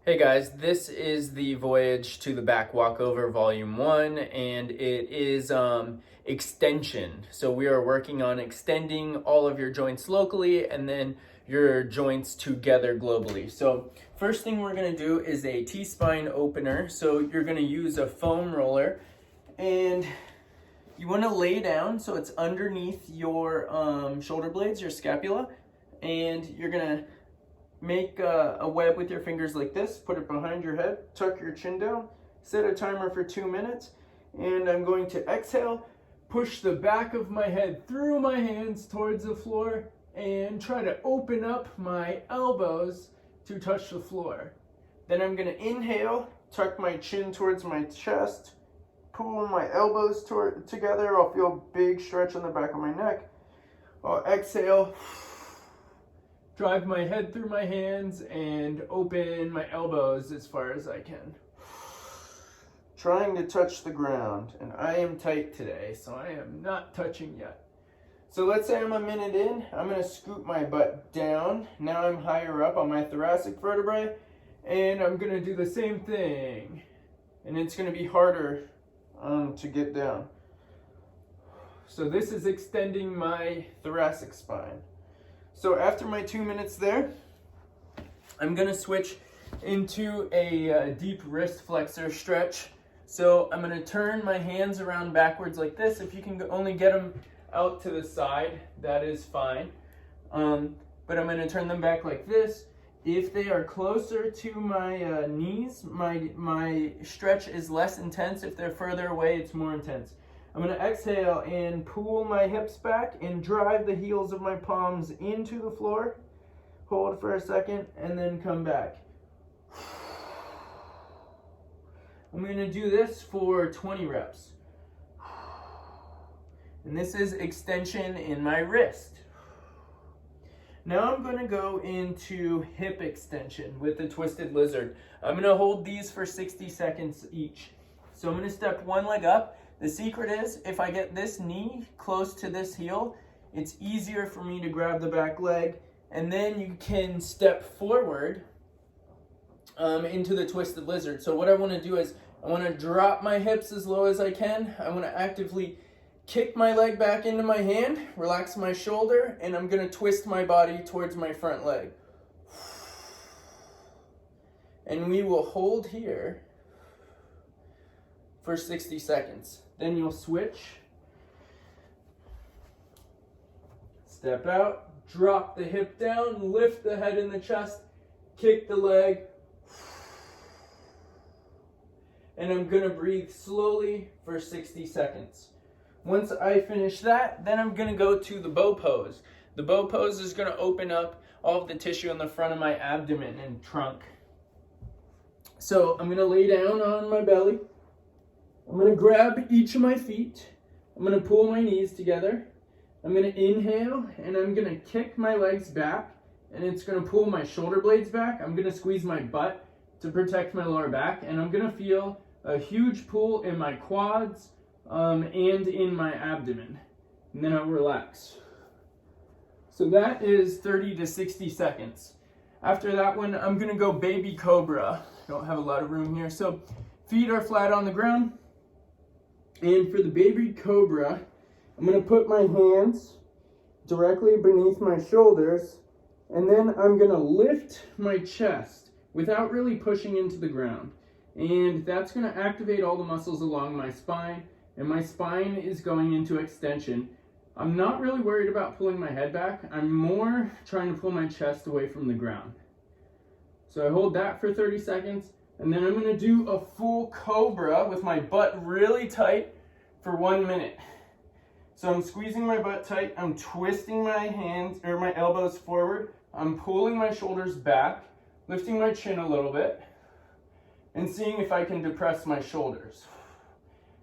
Hey guys, this is the Voyage to the Back Walkover Volume 1, and it is extension. So we are working on extending all of your joints locally and then your joints together globally. So first thing we're going to do is a T-spine opener. So you're going to use a foam roller, and you want to lay down so it's underneath your shoulder blades, your scapula, and you're going to make a web with your fingers like this, put it behind your head, tuck your chin down, set a timer for 2 minutes, and I'm going to exhale, push the back of my head through my hands towards the floor, and try to open up my elbows to touch the floor. Then I'm going to inhale, tuck my chin towards my chest, pull my elbows together. I'll feel a big stretch on the back of my neck. I'll exhale, drive my head through my hands and open my elbows as far as I can. Trying to touch the ground, and I am tight today, so I am not touching yet. So let's say I'm a minute in, I'm going to scoot my butt down. Now I'm higher up on my thoracic vertebrae, and I'm going to do the same thing. And it's going to be harder to get down. So this is extending my thoracic spine. So after my 2 minutes there, I'm going to switch into a deep wrist flexor stretch. So I'm going to turn my hands around backwards like this. If you can only get them out to the side, that is fine. But I'm going to turn them back like this. If they are closer to my knees, my stretch is less intense. If they're further away, it's more intense. I'm going to exhale and pull my hips back and drive the heels of my palms into the floor. Hold for a second and then come back. I'm going to do this for 20 reps. And this is extension in my wrist. Now I'm going to go into hip extension with the twisted lizard. I'm going to hold these for 60 seconds each. So I'm going to step one leg up. The secret is, if I get this knee close to this heel, it's easier for me to grab the back leg, and then you can step forward into the twisted lizard. So what I want to do is, I want to drop my hips as low as I can. I want to actively kick my leg back into my hand, relax my shoulder, and I'm going to twist my body towards my front leg. And we will hold here for 60 seconds. Then you'll switch, step out, drop the hip down, lift the head and the chest, kick the leg, and I'm going to breathe slowly for 60 seconds. Once I finish that, then I'm going to go to the bow pose. The bow pose is going to open up all of the tissue in the front of my abdomen and trunk. So I'm going to lay down on my belly. I'm going to grab each of my feet. I'm going to pull my knees together. I'm going to inhale, and I'm going to kick my legs back, and it's going to pull my shoulder blades back. I'm going to squeeze my butt to protect my lower back, and I'm going to feel a huge pull in my quads and in my abdomen. And then I'll relax. So that is 30 to 60 seconds. After that one, I'm going to go baby cobra. I don't have a lot of room here. So feet are flat on the ground. And for the baby cobra, I'm going to put my hands directly beneath my shoulders, and then I'm going to lift my chest without really pushing into the ground. And that's going to activate all the muscles along my spine, and my spine is going into extension. I'm not really worried about pulling my head back. I'm more trying to pull my chest away from the ground. So I hold that for 30 seconds. And then I'm going to do a full cobra with my butt really tight for 1 minute. So I'm squeezing my butt tight. I'm twisting my hands or my elbows forward. I'm pulling my shoulders back, lifting my chin a little bit, and seeing if I can depress my shoulders.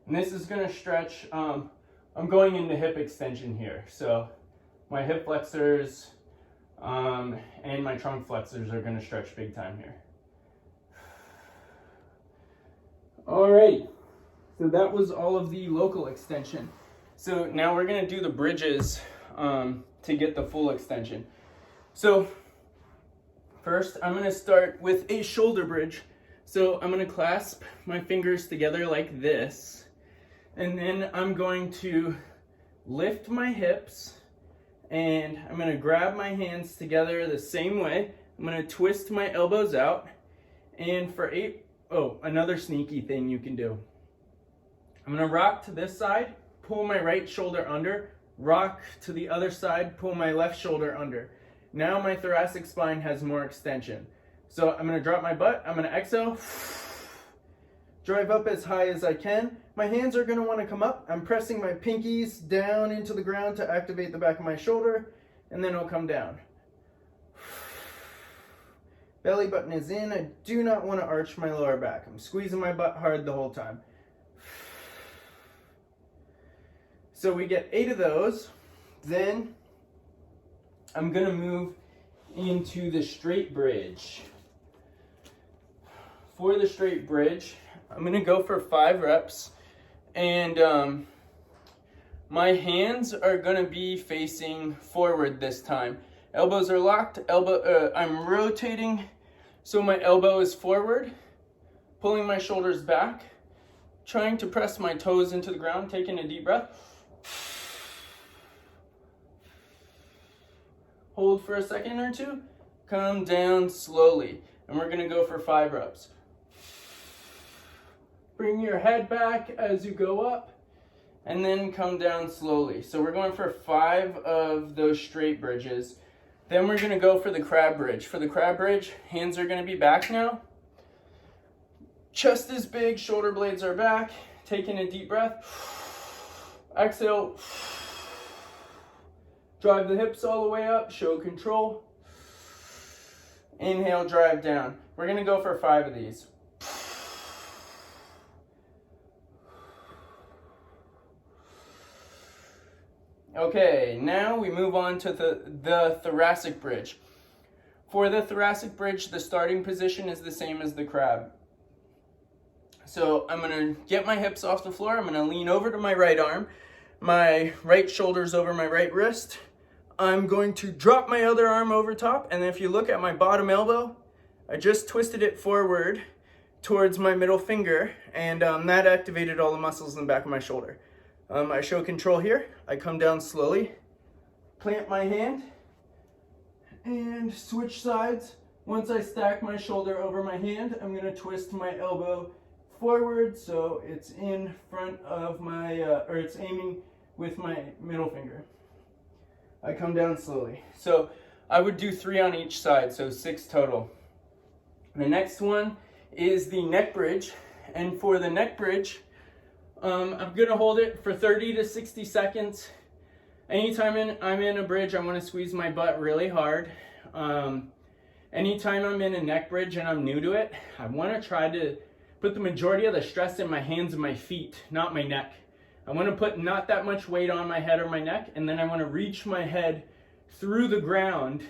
And this is going to stretch. I'm going into hip extension here. So my hip flexors and my trunk flexors are going to stretch big time here. Alright, so that was all of the local extension. So now we're going to do the bridges to get the full extension. So First, I'm gonna start with a shoulder bridge. So I'm gonna clasp my fingers together like this, and then I'm going to lift my hips, and I'm gonna grab my hands together the same way. I'm gonna twist my elbows out, and for another sneaky thing you can do. I'm gonna rock to this side, pull my right shoulder under, rock to the other side, pull my left shoulder under. Now my thoracic spine has more extension. So I'm gonna drop my butt, I'm gonna exhale, drive up as high as I can. My hands are gonna wanna come up. I'm pressing my pinkies down into the ground to activate the back of my shoulder, and then I'll come down. Belly button is in. I do not wanna arch my lower back. I'm squeezing my butt hard the whole time. So we get 8 of those. Then I'm gonna move into the straight bridge. For the straight bridge, I'm gonna go for 5 reps, and my hands are gonna be facing forward this time. Elbows are locked. I'm rotating, so my elbow is forward, pulling my shoulders back, trying to press my toes into the ground, taking a deep breath. Hold for a second or two, come down slowly, and we're gonna go for 5 reps. Bring your head back as you go up, and then come down slowly. So we're going for 5 of those straight bridges. Then we're gonna go for the crab bridge. For the crab bridge, hands are gonna be back now. Chest is big, shoulder blades are back. Taking a deep breath. Exhale. Drive the hips all the way up, show control. Inhale, drive down. We're gonna go for 5 of these. Okay, now we move on to the thoracic bridge. For the thoracic bridge, the starting position is the same as the crab. So I'm gonna get my hips off the floor. I'm gonna lean over to my right arm. My right shoulder's over my right wrist. I'm going to drop my other arm over top, and if you look at my bottom elbow, I just twisted it forward towards my middle finger, and that activated all the muscles in the back of my shoulder. I show control here. I come down slowly, plant my hand, and switch sides. Once I stack my shoulder over my hand, I'm gonna twist my elbow forward so it's in front of my, or it's aiming with my middle finger. I come down slowly. So I would do 3 on each side, so 6 total. The next one is the neck bridge. And for the neck bridge, I'm gonna hold it for 30 to 60 seconds. Anytime I'm in a bridge, I wanna squeeze my butt really hard. Anytime I'm in a neck bridge and I'm new to it, I wanna try to put the majority of the stress in my hands and my feet, not my neck. I want to put not that much weight on my head or my neck, and then I want to reach my head through the ground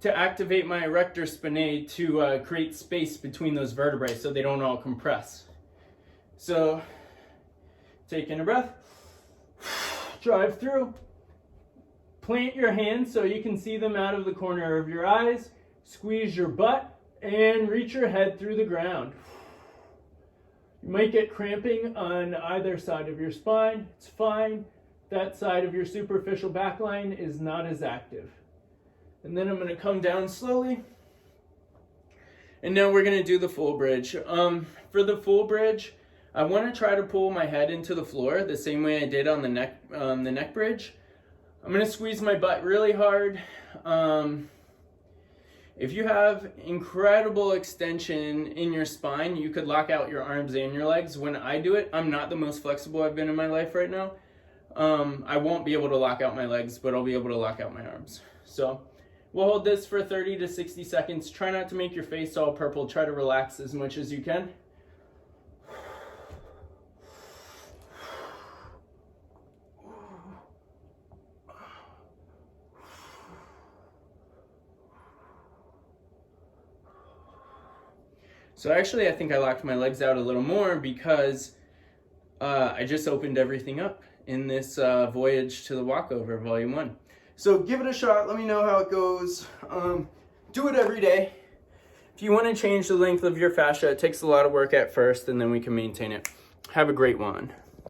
to activate my erector spinae to create space between those vertebrae so they don't all compress. So, taking a breath, drive through, plant your hands so you can see them out of the corner of your eyes, squeeze your butt, and reach your head through the ground. You might get cramping on either side of your spine. It's fine. That side of your superficial back line is not as active. And then I'm going to come down slowly. And now we're going to do the full bridge. For the full bridge, I want to try to pull my head into the floor the same way I did on the neck bridge. I'm going to squeeze my butt really hard. If you have incredible extension in your spine, you could lock out your arms and your legs. When I do it, I'm not the most flexible I've been in my life right now. I won't be able to lock out my legs, but I'll be able to lock out my arms. So we'll hold this for 30 to 60 seconds. Try not to make your face all purple. Try to relax as much as you can. So actually, I think I locked my legs out a little more because I just opened everything up in this Voyage to the Walkover, Volume 1. So give it a shot. Let me know how it goes. Do it every day. If you want to change the length of your fascia, it takes a lot of work at first, and then we can maintain it. Have a great one.